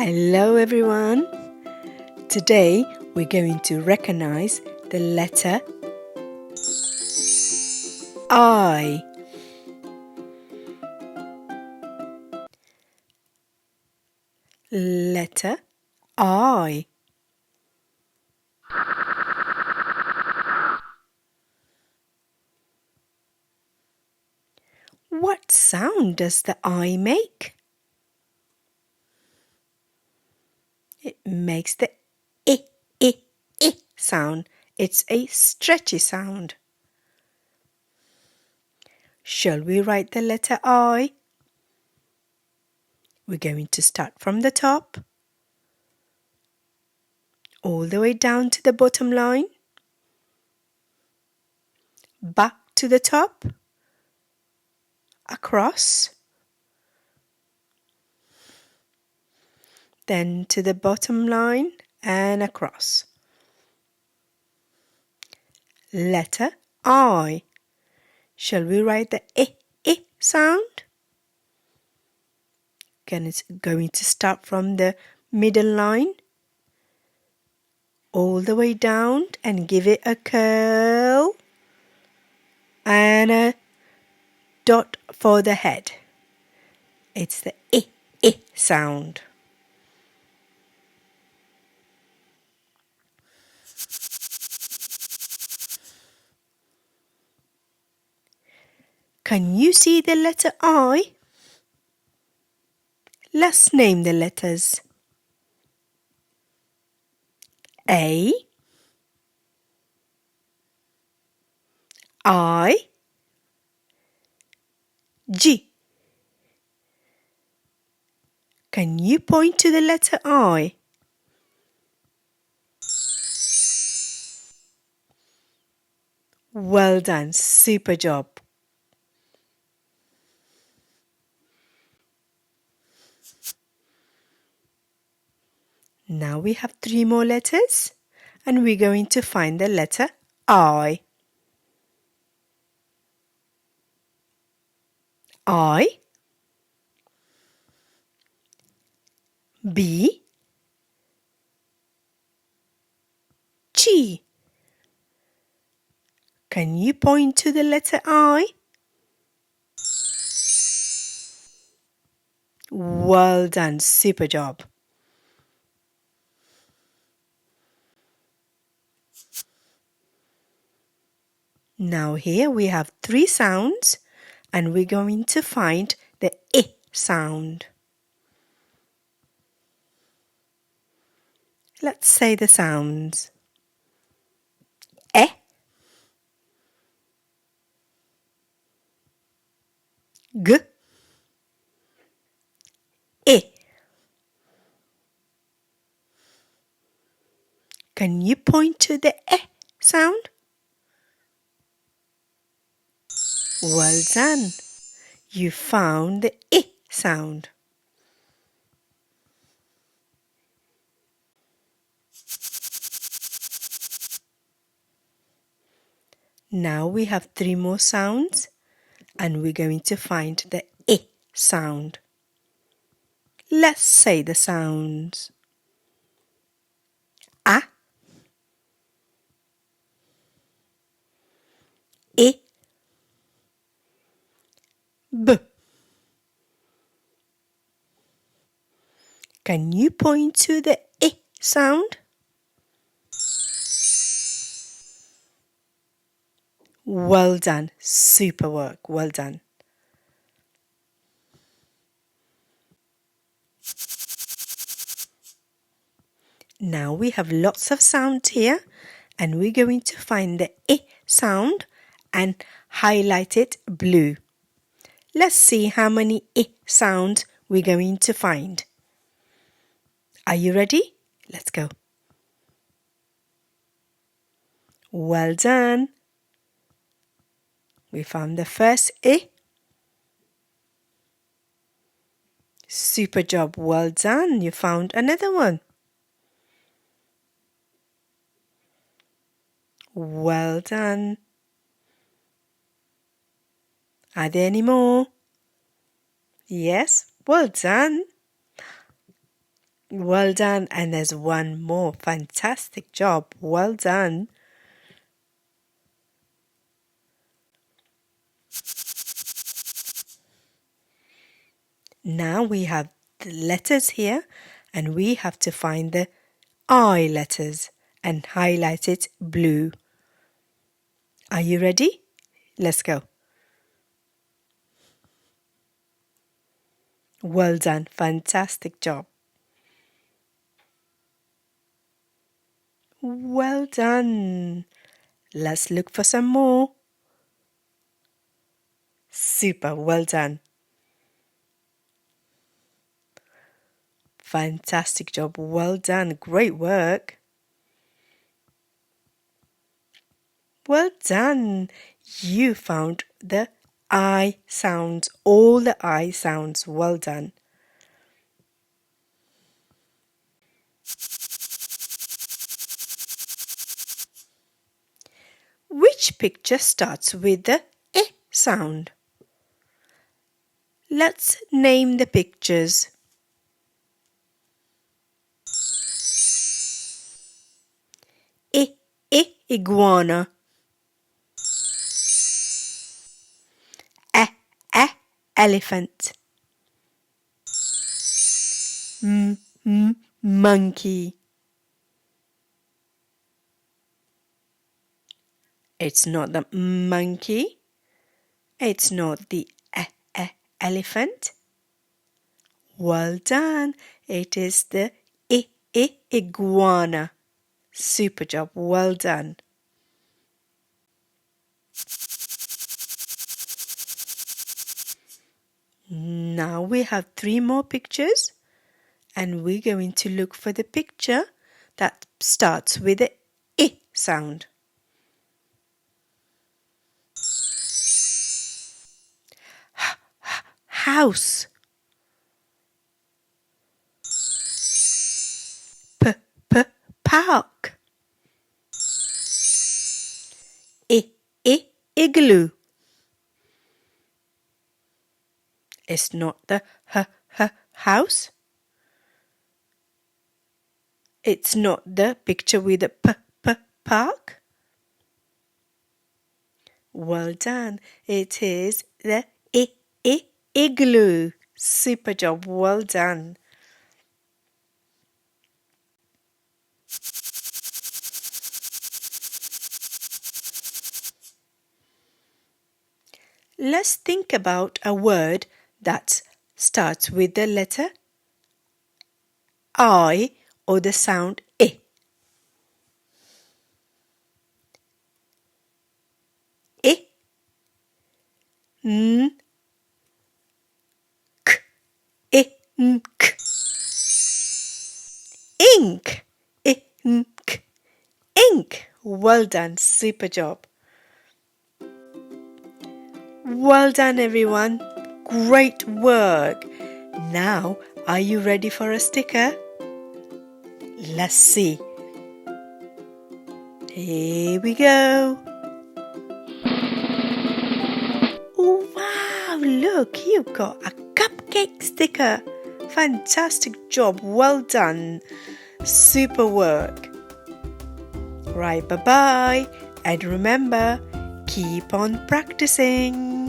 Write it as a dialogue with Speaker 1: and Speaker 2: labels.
Speaker 1: Hello everyone. Today we're going to recognize the letter I. Letter I. What sound does the I make? It makes the I sound. It's a stretchy sound. Shall we write the letter I? We're going to start from the top, all the way down to the bottom line, back to the top, across, then to the bottom line and across. Letter I. Shall we write the I sound? Again, it's going to start from the middle line, all the way down and give it a curl and a dot for the head. It's the I sound. Can you see the letter I? Let's name the letters. A, I, G. Can you point to the letter I? Well done, super job. Now we have 3 more letters and we're going to find the letter I. I, B, G. Can you point to the letter I? Well done, super job. Now here we have 3 sounds and we're going to find the I sound. Let's say the sounds. E, G, I. Can you point to the E sound? Well done. You found the I sound. Now we have 3 more sounds and we're going to find the I sound. Let's say the sounds. A, I, B. Can you point to the I sound? Well done. Super work. Well done. Now we have lots of sounds here and we're going to find the I sound and highlight it blue. Let's see how many I sounds we're going to find. Are you ready? Let's go. Well done. We found the first I. Super job. Well done. You found another one. Well done. Are there any more? Yes. Well done. Well done. And there's one more. Fantastic job. Well done. Now we have the letters here and we have to find the I letters and highlight it blue. Are you ready? Let's go. Well done. Fantastic job. Well done. Let's look for some more. Super. Well done. Fantastic job. Well done. Great work. Well done. You found the I sounds, all the I sounds. Well done. Which picture starts with the I sound? Let's name the pictures. Iguana. Elephant. Monkey. It's not the monkey. It's not the elephant. Well done. It is the iguana. Super job. Well done. Now we have 3 more pictures and we're going to look for the picture that starts with the I sound. House. Park. Igloo. It's not the house. It's not the picture with the park. Well done. It is the igloo. Super job. Well done. Let's think about a word that starts with the letter I or the sound I. Ink. Ink. Ink. Ink. Well done. Super job. Well done, everyone. Great work. Now, are you ready for a sticker? Let's see. Here we go. Oh, wow, look, you've got a cupcake sticker. Fantastic job. Well done. Super work. Right, bye-bye. And remember, keep on practicing.